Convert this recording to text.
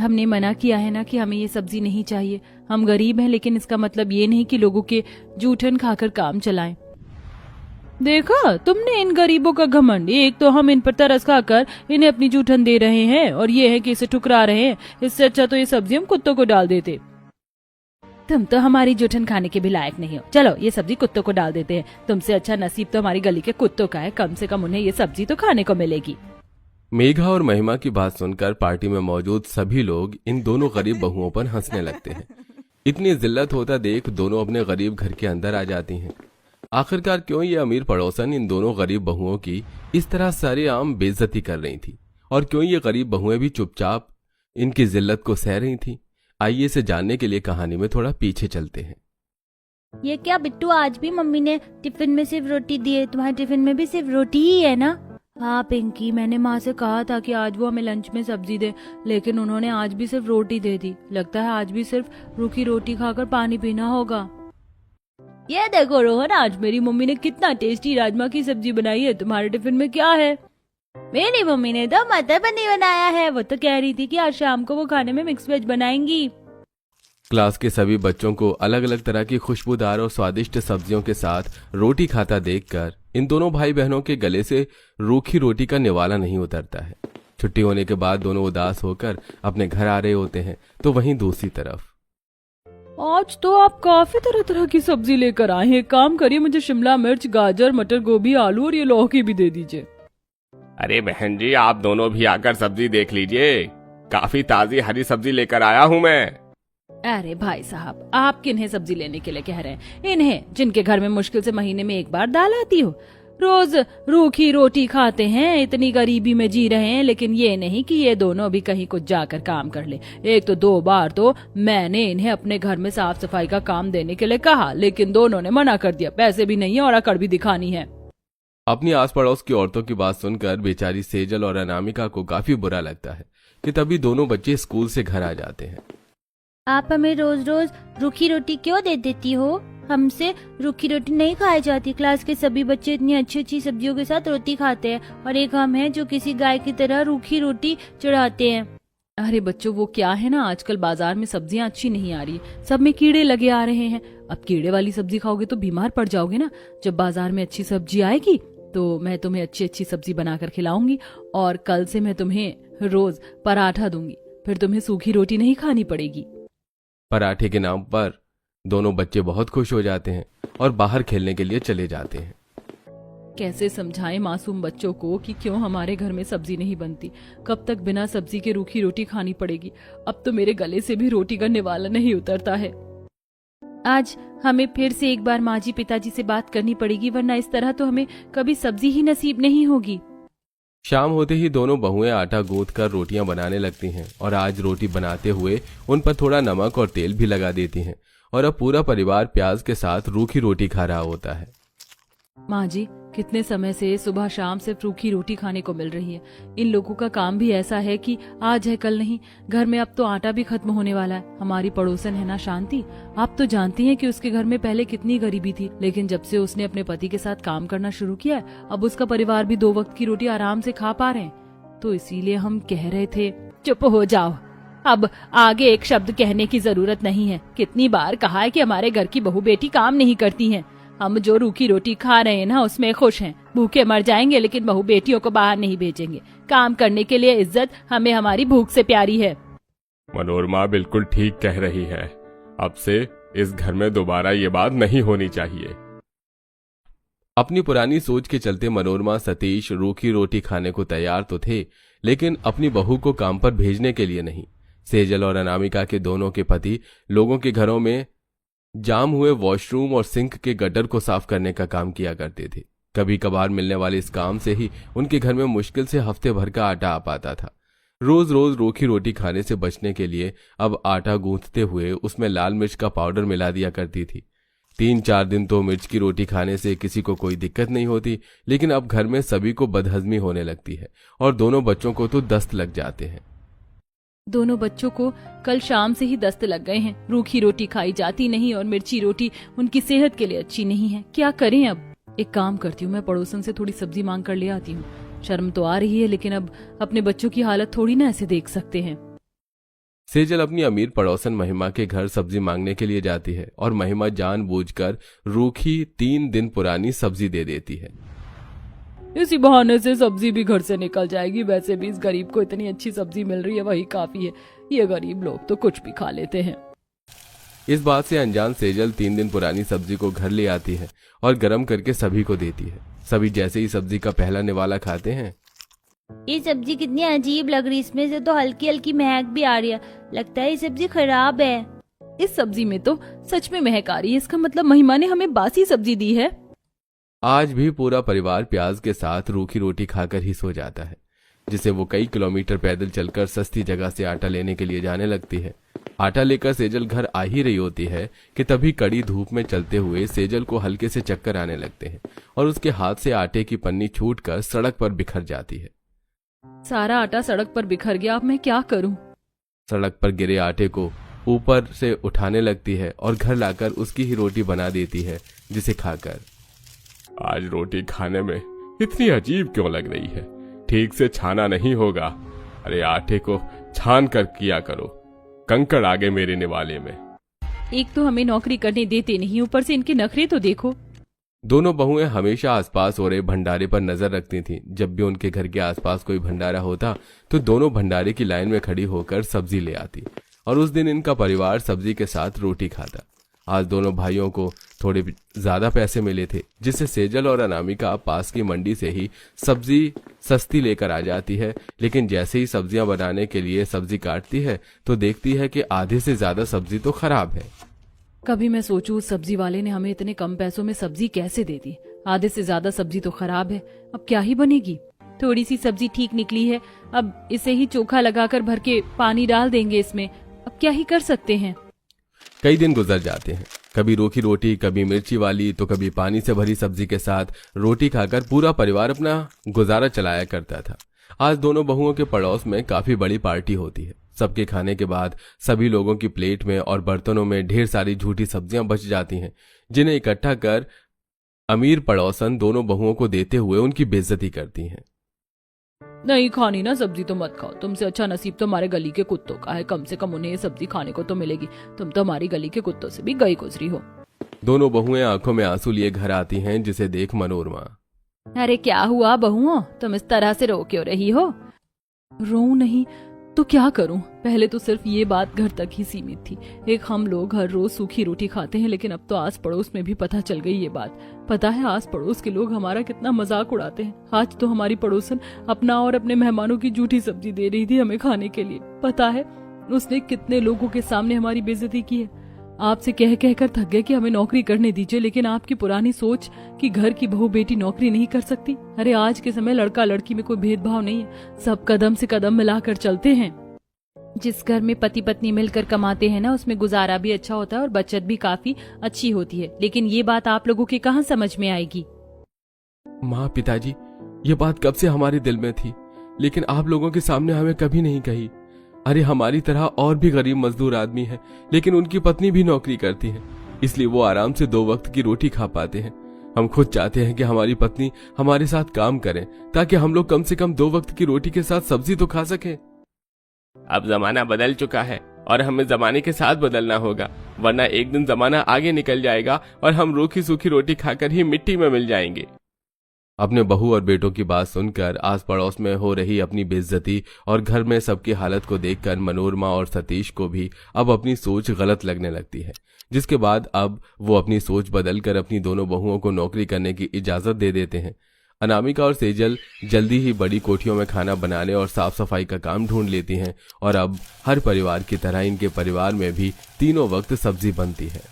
हमने मना किया है ना कि हमें ये सब्जी नहीं चाहिए। हम गरीब हैं, लेकिन इसका मतलब ये नहीं कि लोगों के जूठन खाकर काम चलाएं। देखा तुमने इन गरीबों का घमंड। एक तो हम इन पर तरस खाकर इन्हें अपनी जूठन दे रहे हैं, और ये है कि इसे ठुकरा रहे हैं। इससे अच्छा तो ये सब्जी हम कुत्तों को डाल देते। तुम तो हमारी जूठन खाने के भी लायक नहीं हो। चलो ये सब्जी कुत्तों को डाल देते हैं। तुमसे अच्छा नसीब तो हमारी गली के कुत्तों का है, कम से कम उन्हें ये सब्जी तो खाने को मिलेगी। मेघा और महिमा की बात सुनकर पार्टी में मौजूद सभी लोग इन दोनों गरीब बहुओं पर हंसने लगते हैं। इतनी जिल्लत होता देख दोनों अपने गरीब घर के अंदर आ जाती हैं। आखिरकार क्यों ये अमीर पड़ोसन इन दोनों गरीब बहुओं की इस तरह सरेआम बेइज्जती कर रही थी, और क्यों ये गरीब बहुएं भी चुपचाप इनकी जिल्लत को सह रही थी। आइए इसे जानने के लिए कहानी में थोड़ा पीछे चलते हैं। ये क्या बिट्टू, आज भी मम्मी ने टिफिन में सिर्फ रोटी दी है? तुम्हारे टिफिन में भी सिर्फ रोटी ही है ना? हाँ पिंकी, मैंने माँ से कहा था कि आज वो हमें लंच में सब्जी दे, लेकिन उन्होंने आज भी सिर्फ रोटी दे दी। लगता है आज भी सिर्फ रूखी रोटी खाकर पानी पीना होगा। ये देखो रोहन, आज मेरी मम्मी ने कितना टेस्टी राजमा की सब्जी बनाई है। तुम्हारे टिफिन में क्या है? मेरी मम्मी ने तो मटर पनीर बनाया है। वो तो कह रही थी कि आज शाम को वो खाने में मिक्स वेज बनाएंगी। क्लास के सभी बच्चों को अलग अलग तरह की खुशबूदार और स्वादिष्ट सब्जियों के साथ रोटी खाता देखकर इन दोनों भाई बहनों के गले से रूखी रोटी का निवाला नहीं उतरता है। छुट्टी होने के बाद दोनों उदास होकर अपने घर आ रहे होते हैं, तो वहीं दूसरी तरफ आज तो आप काफी तरह तरह की सब्जी लेकर आए हैं। काम करिए, मुझे शिमला मिर्च, गाजर, मटर, गोभी, आलू और ये लौकी भी दे दीजिए। अरे बहन जी, आप दोनों भी आकर सब्जी देख लीजिए। काफी ताजी हरी सब्जी लेकर आया हूँ मैं। अरे भाई साहब, आप किन्हें सब्जी लेने के लिए कह रहे हैं? इन्हें, जिनके घर में मुश्किल से महीने में एक बार दाल आती हो। रोज रूखी रोटी खाते हैं, इतनी गरीबी में जी रहे हैं, लेकिन ये नहीं कि ये दोनों भी कहीं कुछ जाकर काम कर ले। एक तो 2 बार तो मैंने इन्हें अपने घर में साफ सफाई का काम देने के लिए कहा, लेकिन दोनों ने मना कर दिया। पैसे भी नहीं है और अकड़ भी दिखानी है। अपनी आस पड़ोस की औरतों की बात सुनकर बेचारी सेजल और अनामिका को काफी बुरा लगता है कि तभी दोनों बच्चे स्कूल से घर आ जाते हैं। आप हमें रोज रोज रूखी रोटी क्यों दे देती हो? हमसे रूखी रोटी नहीं खाई जाती। क्लास के सभी बच्चे इतनी अच्छी अच्छी सब्जियों के साथ रोटी खाते हैं, और एक हम हैं जो किसी गाय की तरह रूखी रोटी चढ़ाते हैं। अरे बच्चों, वो क्या है ना, आजकल बाजार में सब्जियां अच्छी नहीं आ रही, सब में कीड़े लगे आ रहे हैं। अब कीड़े वाली सब्जी खाओगे तो बीमार पड़ जाओगे ना। जब बाजार में अच्छी सब्जी आएगी तो मैं तुम्हें अच्छी अच्छी सब्जी बनाकर खिलाऊंगी, और कल से मैं तुम्हें रोज पराठा दूंगी। फिर तुम्हें सूखी रोटी नहीं खानी पड़ेगी। पराठे के नाम पर दोनों बच्चे बहुत खुश हो जाते हैं और बाहर खेलने के लिए चले जाते हैं। कैसे समझाएं मासूम बच्चों को कि क्यों हमारे घर में सब्जी नहीं बनती? कब तक बिना सब्जी के रूखी रोटी खानी पड़ेगी? अब तो मेरे गले से भी रोटी का निवाला नहीं उतरता है। आज हमें फिर से एक बार माँ जी पिताजी से बात करनी पड़ेगी, वरना इस तरह तो हमें कभी सब्जी ही नसीब नहीं होगी। शाम होते ही दोनों बहुएं आटा गूंथ कर रोटियां बनाने लगती हैं, और आज रोटी बनाते हुए उन पर थोड़ा नमक और तेल भी लगा देती हैं, और अब पूरा परिवार प्याज के साथ रूखी रोटी खा रहा होता है। माँ जी, कितने समय से सुबह शाम सिर्फ रूखी रोटी खाने को मिल रही है। इन लोगों का काम भी ऐसा है कि आज है कल नहीं। घर में अब तो आटा भी खत्म होने वाला है। हमारी पड़ोसन है ना शांति, आप तो जानती हैं कि उसके घर में पहले कितनी गरीबी थी, लेकिन जब से उसने अपने पति के साथ काम करना शुरू किया है, अब उसका परिवार भी 2 वक्त की रोटी आराम से खा पा रहे हैं। तो इसीलिए हम कह रहे थे। चुप हो जाओ, अब आगे एक शब्द कहने की जरूरत नहीं है। कितनी बार कहा है कि हमारे घर की बहू बेटी काम नहीं करती हैं। हम जो रूखी रोटी खा रहे हैं ना, उसमें खुश हैं। भूखे मर जाएंगे, लेकिन बहू बेटियों को बाहर नहीं भेजेंगे। काम करने के लिए इज्जत हमें हमारी भूख से प्यारी है। मनोरमा बिल्कुल ठीक कह रही है। अब से इस घर में दोबारा ये बात नहीं होनी चाहिए। अपनी पुरानी सोच के चलते मनोरमा सतीश रूखी रोटी खाने को तैयार तो थे, लेकिन अपनी बहू को काम पर भेजने के लिए नहीं। सेजल और अनामिका के दोनों के पति लोगों के घरों में जाम हुए वॉशरूम और सिंक के गटर को साफ करने का काम किया करते थे। कभी कभार मिलने वाले इस काम से ही उनके घर में मुश्किल से हफ्ते भर का आटा आ पाता था। रोज रोज रूखी रोटी खाने से बचने के लिए अब आटा गूंथते हुए उसमें लाल मिर्च का पाउडर मिला दिया करती थी। 3-4 दिन तो मिर्च की रोटी खाने से किसी को कोई दिक्कत नहीं होती, लेकिन अब घर में सभी को बदहजमी होने लगती है, और दोनों बच्चों को तो दस्त लग जाते हैं। दोनों बच्चों को कल शाम से ही दस्त लग गए हैं। रूखी रोटी खाई जाती नहीं, और मिर्ची रोटी उनकी सेहत के लिए अच्छी नहीं है। क्या करें अब? एक काम करती हूँ, मैं पड़ोसन से थोड़ी सब्जी मांग कर ले आती हूँ। शर्म तो आ रही है, लेकिन अब अपने बच्चों की हालत थोड़ी ना ऐसे देख सकते हैं। सेजल अपनी अमीर पड़ोसन महिमा के घर सब्जी मांगने के लिए जाती है और महिमा जानबूझकर रूखी 3 दिन पुरानी सब्जी दे देती है। इसी बहाने से सब्जी भी घर से निकल जाएगी। वैसे भी इस गरीब को इतनी अच्छी सब्जी मिल रही है, वही काफी है। ये गरीब लोग तो कुछ भी खा लेते हैं। इस बात से अनजान सेजल 3 दिन पुरानी सब्जी को घर ले आती है और गर्म करके सभी को देती है। सभी जैसे ही सब्जी का पहला निवाला खाते हैं, ये सब्जी कितनी अजीब लग रही है, इसमें से तो हल्की हल्की महक भी आ रही है। लगता है ये सब्जी खराब है। इस सब्जी में तो सच में महक आ रही है। इसका मतलब महिमा ने हमें बासी सब्जी दी है। आज भी पूरा परिवार प्याज के साथ रूखी रोटी खाकर ही सो जाता है, जिसे वो कई किलोमीटर पैदल चलकर सस्ती जगह से आटा लेने के लिए जाने लगती है। आटा लेकर सेजल घर आ ही रही होती है कि तभी कड़ी धूप में चलते हुए सेजल को हल्के से चक्कर आने लगते हैं और उसके हाथ से आटे की पन्नी छूटकर सड़क पर बिखर जाती है। सारा आटा सड़क पर बिखर गया। अब मैं क्या करूं? सड़क पर गिरे आटे को ऊपर से उठाने लगती है और घर लाकर उसकी ही रोटी बना देती है, जिसे खाकर आज रोटी खाने में इतनी अजीब क्यों लग रही है? ठीक से छाना नहीं होगा। अरे आटे को छान कर किया करो, कंकड़ आगे मेरे निवाले में। एक तो हमें नौकरी करने देते नहीं, ऊपर से इनके नखरे तो देखो। दोनों बहुएं हमेशा आसपास हो रहे भंडारे पर नजर रखती थीं। जब भी उनके घर के आसपास कोई भंडारा होता तो दोनों भंडारे की लाइन में खड़ी होकर सब्जी ले आती और उस दिन इनका परिवार सब्जी के साथ रोटी खाता। आज दोनों भाइयों को थोड़े ज्यादा पैसे मिले थे, जिससे सेजल और अनामिका पास की मंडी से ही सब्जी सस्ती लेकर आ जाती है। लेकिन जैसे ही सब्जियां बनाने के लिए सब्जी काटती है तो देखती है कि आधे से ज्यादा सब्जी तो खराब है। कभी मैं सोचूं उस सब्जी वाले ने हमें इतने कम पैसों में सब्जी कैसे दे दी। आधे से ज्यादा सब्जी तो खराब है। अब क्या ही बनेगी। थोड़ी सी सब्जी ठीक निकली है, अब इसे ही चोखा लगाकर भर के पानी डाल देंगे इसमें। अब क्या ही कर सकते हैं। कई दिन गुजर जाते हैं। कभी रूखी रोटी, कभी मिर्ची वाली, तो कभी पानी से भरी सब्जी के साथ रोटी खाकर पूरा परिवार अपना गुजारा चलाया करता था। आज दोनों बहुओं के पड़ोस में काफी बड़ी पार्टी होती है। सबके खाने के बाद सभी लोगों की प्लेट में और बर्तनों में ढेर सारी झूठी सब्जियां बच जाती हैं, जिन्हें इकट्ठा कर अमीर पड़ोसन दोनों बहुओं को देते हुए उनकी बेइज्जती करती हैं। नहीं खानी ना सब्जी तो मत खाओ। तुमसे अच्छा नसीब तो हमारे गली के कुत्तों का है। कम से कम उन्हें ये सब्जी खाने को तो मिलेगी। तुम तो हमारी गली के कुत्तों से भी गई गुजरी हो। दोनों बहुएं आंखों में आंसू लिए घर आती हैं, जिसे देख मनोरमा, अरे क्या हुआ बहुओं, तुम इस तरह से रो क्यों रही हो? रो नहीं तो क्या करूं? पहले तो सिर्फ ये बात घर तक ही सीमित थी। एक हम लोग हर रोज सूखी रोटी खाते हैं, लेकिन अब तो आस पड़ोस में भी पता चल गई ये बात। पता है आस पड़ोस के लोग हमारा कितना मजाक उड़ाते हैं। आज तो हमारी पड़ोसन अपना और अपने मेहमानों की झूठी सब्जी दे रही थी हमें खाने के लिए। पता है उसने कितने लोगों के सामने हमारी बेइज्जती की है। आपसे कह कहकर थक गए कि हमें नौकरी करने दीजिए, लेकिन आपकी पुरानी सोच कि घर की बहू बेटी नौकरी नहीं कर सकती। अरे आज के समय लड़का लड़की में कोई भेदभाव नहीं है। सब कदम से कदम मिलाकर चलते हैं। जिस घर में पति पत्नी मिलकर कमाते हैं ना, उसमें गुजारा भी अच्छा होता है और बचत भी काफी अच्छी होती है। लेकिन ये बात आप लोगों के कहाँ समझ में आएगी? माँ पिताजी, ये बात कब से हमारे दिल में थी, लेकिन आप लोगों के सामने हमें कभी नहीं कही। अरे हमारी तरह और भी गरीब मजदूर आदमी हैं, लेकिन उनकी पत्नी भी नौकरी करती है, इसलिए वो आराम से 2 वक्त की रोटी खा पाते हैं। हम खुद चाहते हैं कि हमारी पत्नी हमारे साथ काम करें, ताकि हम लोग कम से कम 2 वक्त की रोटी के साथ सब्जी तो खा सकें। अब जमाना बदल चुका है और हमें जमाने के साथ बदलना होगा, वरना एक दिन जमाना आगे निकल जाएगा और हम रूखी सूखी रोटी खाकर ही मिट्टी में मिल जाएंगे। अपने बहू और बेटों की बात सुनकर आस पड़ोस में हो रही अपनी बेइज्जती और घर में सबकी हालत को देखकर मनोरमा और सतीश को भी अब अपनी सोच गलत लगने लगती है, जिसके बाद अब वो अपनी सोच बदलकर अपनी दोनों बहुओं को नौकरी करने की इजाजत दे देते हैं। अनामिका और सेजल जल्दी ही बड़ी कोठियों में खाना बनाने और साफ सफाई का काम ढूंढ लेती हैं और अब हर परिवार की तरह इनके परिवार में भी 3 वक्त सब्जी बनती है।